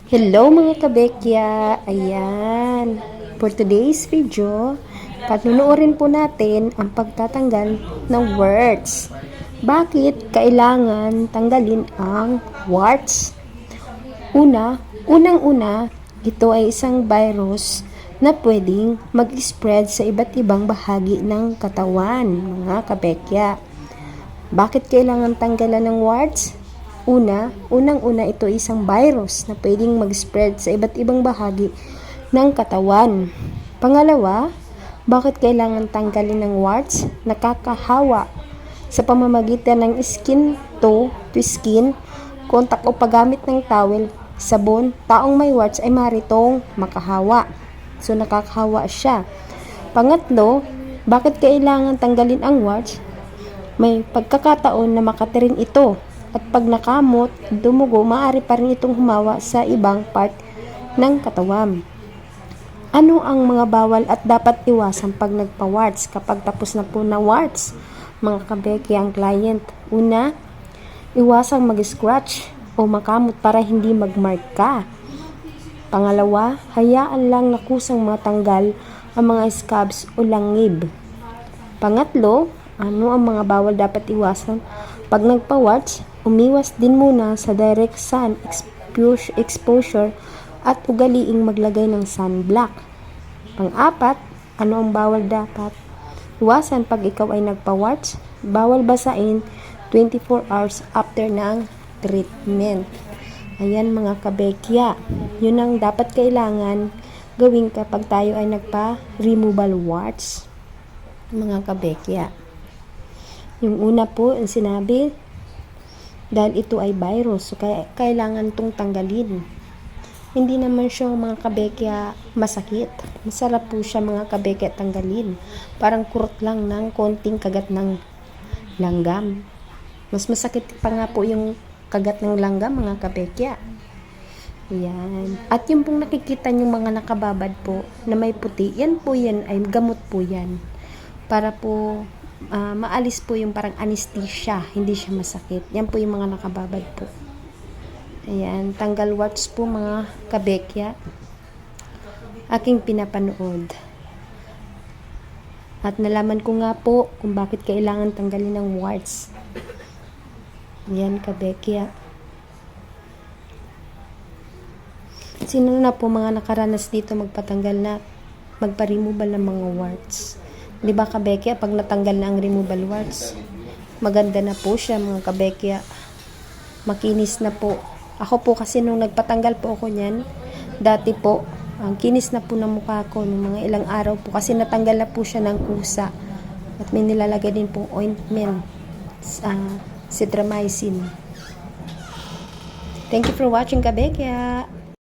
Hello mga kabekya! Ayan, for today's video, patunuorin po natin ang pagtatanggal ng warts. Bakit kailangan tanggalin ang warts? Unang-una, ito ay isang virus na pwedeng mag-spread sa iba't ibang bahagi ng katawan, mga kabekya. Bakit kailangan tanggalan ng warts? Unang-una ito isang virus na pwedeng mag-spread sa iba't ibang bahagi ng katawan. Pangalawa, bakit kailangan tanggalin ng warts? Nakakahawa sa pamamagitan ng skin to skin contact o paggamit ng towel, sabon, taong may warts ay maritong makahawa. So nakakahawa siya. Pangatlo, bakit kailangan tanggalin ang warts? May pagkakataon na makatiring ito at pag nakamot, dumugo, maaari pa rin itong humawa sa ibang part ng katawan. Ano ang mga bawal at dapat iwasan pag nagpa-warts kapag tapos na po na warts? Mga kabeki ang client. Una, iwasang mag-scratch o makamot para hindi magmarka. Pangalawa, hayaan lang na kusang matanggal ang mga scabs o langib. Pangatlo, ano ang mga bawal dapat iwasan? Pag nagpa-warts, umiwas din muna sa direct sun exposure at ugaliing maglagay ng sunblock. Pang-apat, ano ang bawal dapat iwasan pag ikaw ay nagpa-warts? Bawal basain 24 hours after ng treatment. Ayan mga kabekya, yun ang dapat kailangan gawin kapag tayo ay nagpa-removal warts. Mga kabekya. Yung una po, ang sinabi, dahil ito ay virus, so kailangan itong tanggalin. Hindi naman siya mga kabekya masakit. Masarap po siya mga kabekya tanggalin. Parang kurot lang ng konting kagat ng langgam. Mas masakit pa nga po yung kagat ng langgam mga kabekya. Yan. At yung pong nakikita yung mga nakababad po na may puti, yan ay gamot po yan. Para po maalis po yung parang anesthesia, hindi siya masakit. Yan po yung mga nakababad po. Ayan, tanggal warts po mga kabekya. Aking pinapanood. At nalaman ko nga po kung bakit kailangan tanggalin ng warts. Ayan kabekya. Sino na po mga nakaranas dito magpatanggal na, magpa-removal ng mga warts? Di ba kabekya, pag natanggal na ang removal warts, maganda na po siya mga kabekya. Makinis na po. Ako po kasi nung nagpatanggal po ako niyan, dati po, ang kinis na po ng mukha ko nung mga ilang araw po kasi natanggal na po siya ng kusa. At may nilalagay din pong ointment, citramycin. Thank you for watching kabekya.